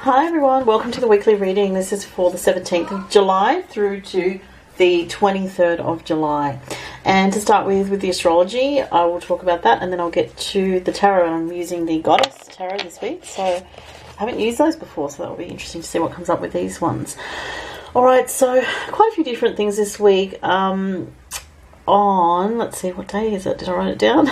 Hi everyone, welcome to the weekly reading. This is for the 17th of July through to the 23rd of July. And to start with the astrology, I will talk about that and then I'll get to the tarot. And I'm using the Goddess Tarot this week, so I haven't used those before, so that will be interesting to see what comes up with these ones. Alright, so quite a few different things this week. Let's see, what day is it? Did I write it down?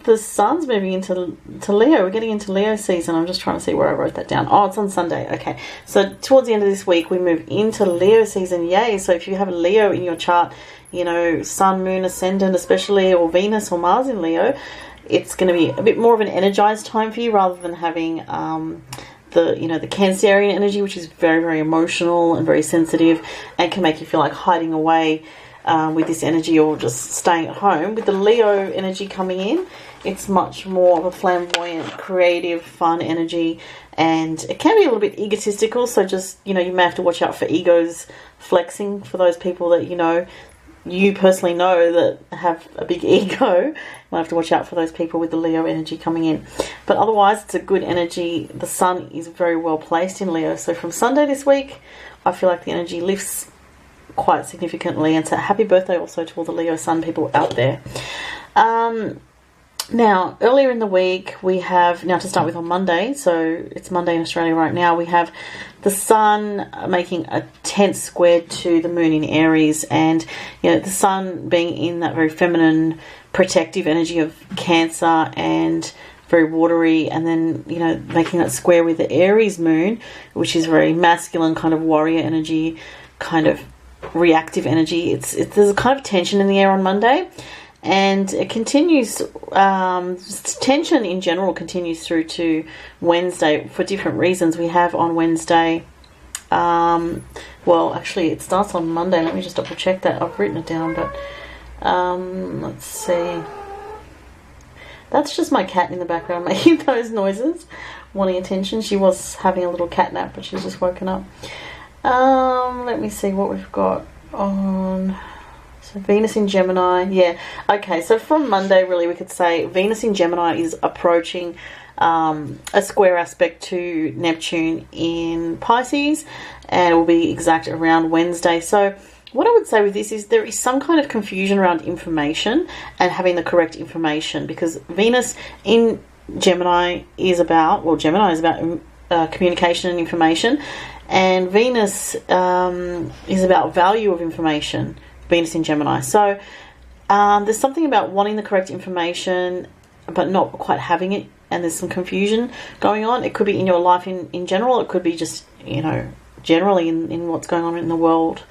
The sun's moving into Leo. We're getting into Leo season. I'm just trying to see where I wrote that down. Oh, it's on Sunday. Okay. So towards the end of this week, we move into Leo season. Yay. So if you have a Leo in your chart, you know, sun, moon, ascendant especially, or Venus or Mars in Leo, it's going to be a bit more of an energized time for you rather than having the Cancerian energy, which is very, very emotional and very sensitive and can make you feel like hiding away with this energy or just staying at home. With the Leo energy coming in, it's much more of a flamboyant, creative, fun energy, and it can be a little bit egotistical, so just, you may have to watch out for egos flexing for those people that you personally know that have a big ego. You might have to watch out for those people with the Leo energy coming in. But otherwise, it's a good energy. The sun is very well placed in Leo, so from Sunday this week, I feel like the energy lifts quite significantly. And so happy birthday also to all the Leo sun people out there. Now, earlier in the week, we have, now to start with on Monday, so it's Monday in Australia right now, we have the sun making a tense square to the moon in Aries, and the sun being in that very feminine, protective energy of Cancer and very watery, and then, making that square with the Aries moon, which is very masculine, kind of warrior energy, kind of reactive energy. There's a kind of tension in the air on Monday. And it continues, tension in general continues through to Wednesday for different reasons. We have on Wednesday, actually it starts on Monday. Let me just double check that. I've written it down, but let's see. That's just my cat in the background making those noises, wanting attention. She was having a little cat nap, but she's just woken up. Let me see what we've got on... So Venus in Gemini, yeah. Okay, so from Monday, really, we could say Venus in Gemini is approaching a square aspect to Neptune in Pisces, and it will be exact around Wednesday. So what I would say with this is there is some kind of confusion around information and having the correct information, because Venus in Gemini is about, communication and information, and Venus is about value of information. Venus in Gemini. So there's something about wanting the correct information but not quite having it, and there's some confusion going on. It could be in your life in general. It could be just, generally in what's going on in the world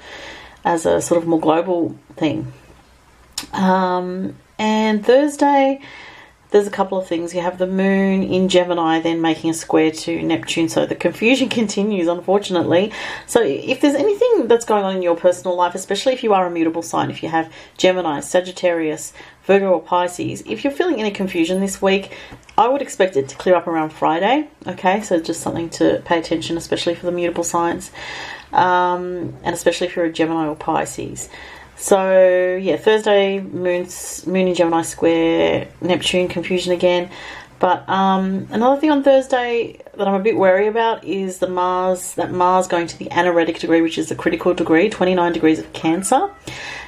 as a sort of more global thing. And Thursday, there's a couple of things. You have the moon in Gemini then making a square to Neptune, so the confusion continues, unfortunately. So if there's anything that's going on in your personal life, especially if you are a mutable sign, if you have Gemini, Sagittarius, Virgo or Pisces, if you're feeling any confusion this week, I would expect it to clear up around Friday. Okay, so just something to pay attention, especially for the mutable signs, and especially if you're a Gemini or Pisces. So, yeah, Thursday, moon in Gemini square, Neptune, confusion again. But another thing on Thursday that I'm a bit wary about is that Mars going to the anaretic degree, which is the critical degree, 29 degrees of Cancer.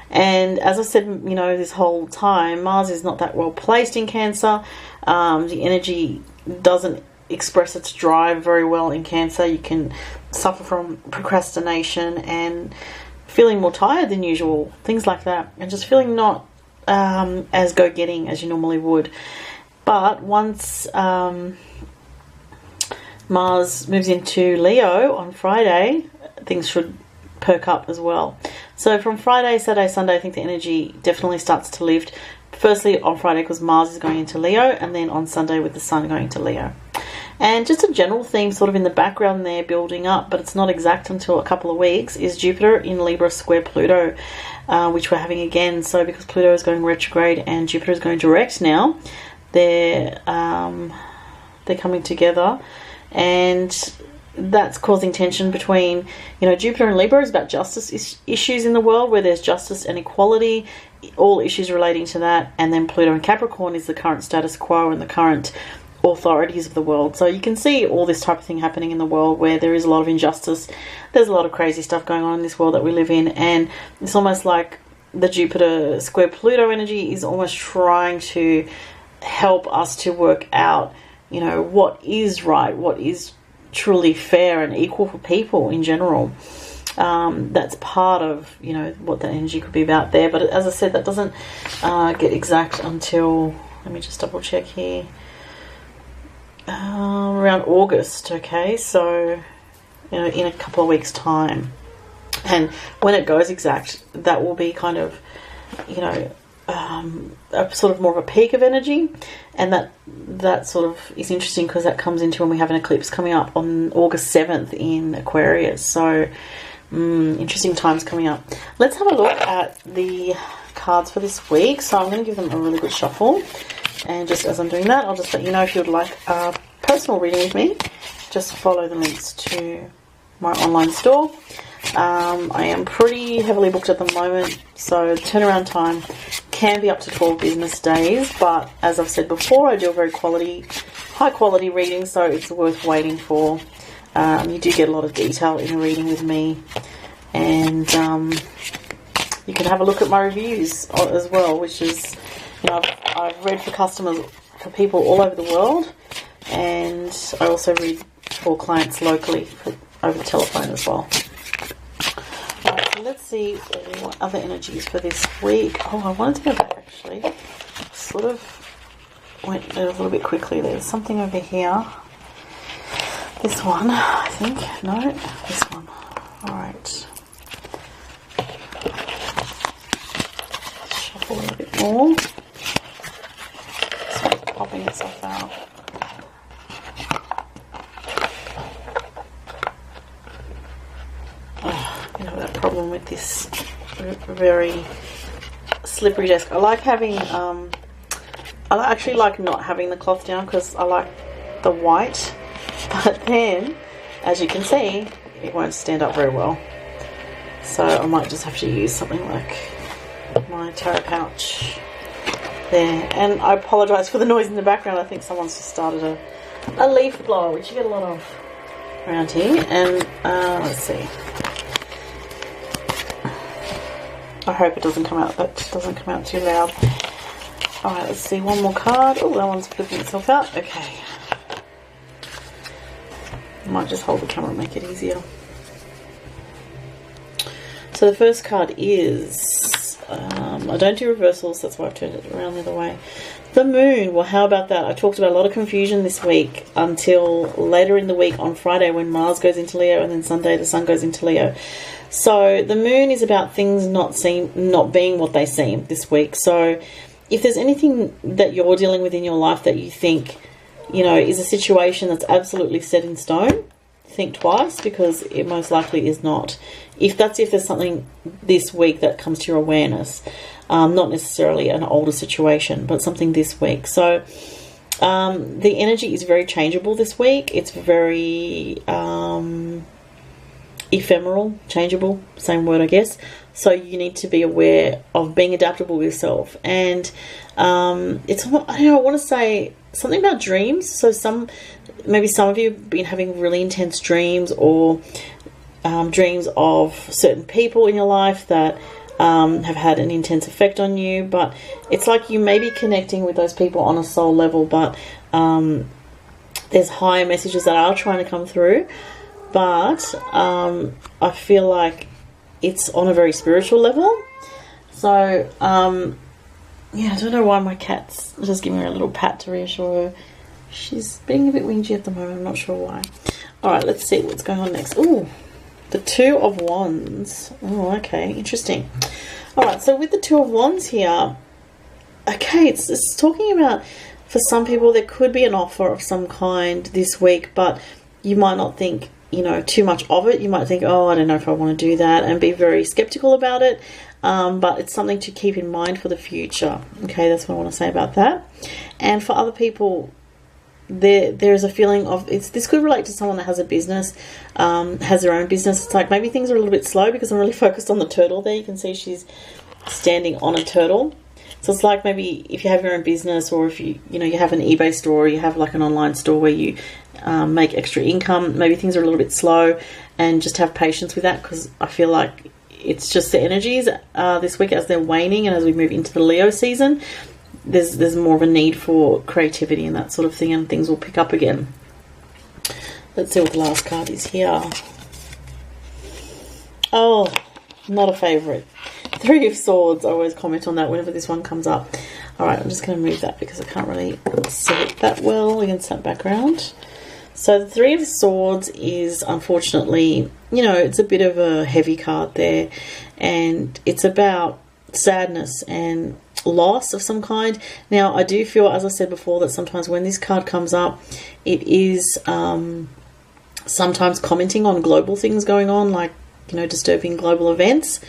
And as I said, this whole time, Mars is not that well placed in Cancer. The energy doesn't express its drive very well in Cancer. You can suffer from procrastination and feeling more tired than usual, things like that, and just feeling not as go-getting as you normally would. But once Mars moves into Leo on Friday, things should perk up as well. So from Friday, Saturday, Sunday, I think the energy definitely starts to lift. Firstly on Friday because Mars is going into Leo, and then on Sunday with the Sun going to Leo. And just a general theme sort of in the background there building up, but it's not exact until a couple of weeks, is Jupiter in Libra square Pluto, which we're having again. So because Pluto is going retrograde and Jupiter is going direct now, they're coming together, and that's causing tension between, Jupiter and Libra is about justice issues in the world, where there's justice and equality, all issues relating to that. And then Pluto and Capricorn is the current status quo and the current authorities of the world. So you can see all this type of thing happening in the world where there is a lot of injustice. There's a lot of crazy stuff going on in this world that we live in, and it's almost like the Jupiter square Pluto energy is almost trying to help us to work out, you know, what is right, what is truly fair and equal for people in general. That's part of, you know, what that energy could be about there. But as I said, that doesn't get exact until, let me just double check here, around August. Okay, so, you know, in a couple of weeks time. And when it goes exact, that will be kind of, you know, a sort of more of a peak of energy. And that sort of is interesting because that comes into when we have an eclipse coming up on August 7th in Aquarius. So interesting times coming up. Let's have a look at the cards for this week. So I'm going to give them a really good shuffle, and just as I'm doing that, I'll just let you know, if you would like a personal reading with me, just follow the links to my online store. I am pretty heavily booked at the moment, so turnaround time can be up to 12 business days, but as I've said before, I do a very high quality reading, so it's worth waiting for. You do get a lot of detail in a reading with me, and you can have a look at my reviews as well, which is, you know, I've read for customers, for people all over the world, and I also read for clients locally over the telephone as well. Alright, so let's see what other energies for this week. Oh, I wanted to go back actually. Sort of went a little bit quickly. There's something over here. This one, I think. No, this one. Alright. Shuffle a little bit more. It's popping itself out. You know, that problem with this very slippery desk. I like having, I actually like not having the cloth down because I like the white, but then, as you can see, it won't stand up very well. So I might just have to use something like my tarot pouch there. And I apologise for the noise in the background. I think someone's just started a leaf blower, which you get a lot of around here. And let's see. I hope it doesn't come out. That doesn't come out too loud. All right, let's see, one more card. Oh, that one's flipping itself out. Okay. I might just hold the camera and make it easier. So the first card is, I don't do reversals, that's why I've turned it around the other way. The Moon. Well, how about that? I talked about a lot of confusion this week until later in the week on Friday when Mars goes into Leo, and then Sunday the Sun goes into Leo. So the Moon is about things not being what they seem this week. So if there's anything that you're dealing with in your life that you think, you know, is a situation that's absolutely set in stone, think twice, because it most likely is not. If there's something this week that comes to your awareness, not necessarily an older situation, but something this week. So the energy is very changeable this week. It's very ephemeral, changeable, same word I guess. So you need to be aware of being adaptable with yourself. And it's, I don't know, I want to say something about dreams. So maybe some of you have been having really intense dreams, or dreams of certain people in your life that have had an intense effect on you. But it's like you may be connecting with those people on a soul level, but there's higher messages that are trying to come through. But I feel like it's on a very spiritual level. So, yeah, I don't know why my cat's just giving her a little pat to reassure her. She's being a bit whingy at the moment. I'm not sure why. Alright, let's see what's going on next. Ooh, the Two of Wands. Oh, okay, interesting. Alright, so with the Two of Wands here, okay, it's talking about, for some people, there could be an offer of some kind this week, but you might not think, you know, too much of it. You might think, oh, I don't know if I want to do that, and be very skeptical about it. But it's something to keep in mind for the future. Okay, that's what I want to say about that. And for other people, there's a feeling of, this could relate to someone that has a business, has their own business. It's like maybe things are a little bit slow because I'm really focused on the turtle there. You can see she's standing on a turtle. So it's like maybe if you have your own business, or if you have an eBay store, or you have like an online store where you make extra income, maybe things are a little bit slow, and just have patience with that, because I feel like it's just the energies this week as they're waning, and as we move into the Leo season, there's more of a need for creativity and that sort of thing, and things will pick up again. Let's see what the last card is here. Oh, not a favourite. Three of Swords. I always comment on that whenever this one comes up. Alright, I'm just going to move that because I can't really see it that well against that background. So the Three of Swords is, unfortunately, it's a bit of a heavy card there, and it's about sadness and loss of some kind. Now, I do feel, as I said before, that sometimes when this card comes up, it is sometimes commenting on global things going on, like, disturbing global events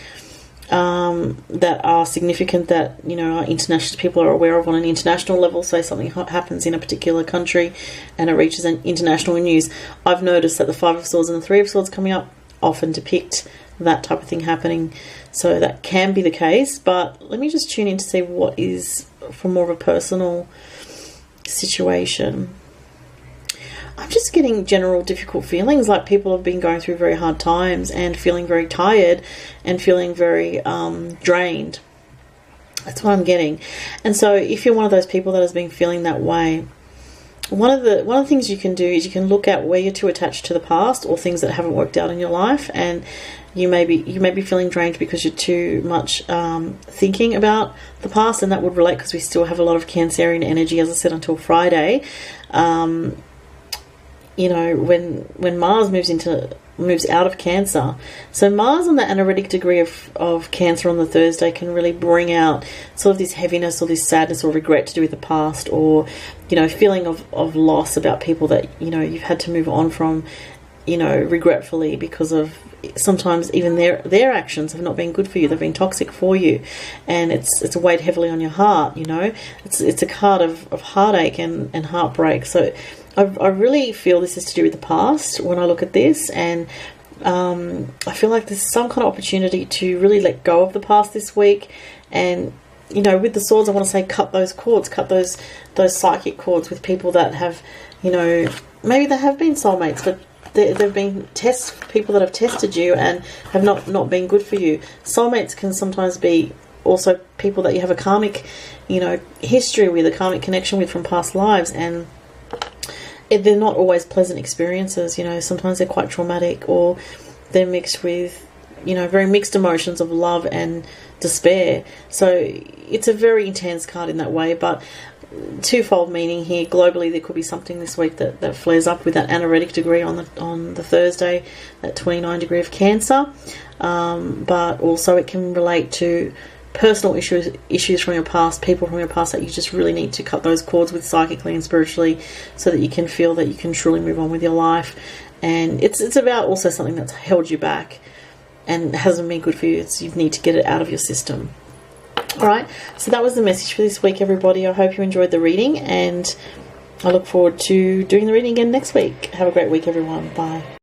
that are significant, that, our international people are aware of on an international level. Say something happens in a particular country and it reaches an international news. I've noticed that the Five of Swords and the Three of Swords coming up often depict that type of thing happening. So that can be the case, but let me just tune in to see what is for more of a personal situation. I'm just getting general difficult feelings, like people have been going through very hard times and feeling very tired and feeling very drained. That's what I'm getting. And so if you're one of those people that has been feeling that way, one of the things you can do is you can look at where you're too attached to the past, or things that haven't worked out in your life, and you may be feeling drained because you're too much thinking about the past, and that would relate because we still have a lot of Cancerian energy, as I said, until Friday. When Mars moves out of Cancer. So Mars on the analytic degree of Cancer on the Thursday can really bring out sort of this heaviness or this sadness or regret to do with the past, or, feeling of loss about people that, you've had to move on from, regretfully, because of sometimes even their actions have not been good for you. They've been toxic for you, and it's weighed heavily on your heart. It's a card of heartache and heartbreak. So I really feel this is to do with the past when I look at this, and I feel like there's some kind of opportunity to really let go of the past this week. And with the Swords, I want to say cut those cords, cut those psychic cords with people that have, maybe they have been soulmates, but they've been people that have tested you and have not been good for you. Soulmates can sometimes be also people that you have a karmic, history with, a karmic connection with from past lives, and they're not always pleasant experiences. Sometimes they're quite traumatic, or they're mixed with, very mixed emotions of love and despair. So it's a very intense card in that way, but twofold meaning here. Globally, there could be something this week that flares up with that anaretic degree on the Thursday, that 29 degree of Cancer, but also it can relate to personal issues from your past, people from your past that you just really need to cut those cords with psychically and spiritually, so that you can feel that you can truly move on with your life. And it's about also something that's held you back and hasn't been good for you. You need to get it out of your system. Alright, so that was the message for this week, everybody. I hope you enjoyed the reading, and I look forward to doing the reading again next week. Have a great week, everyone. Bye.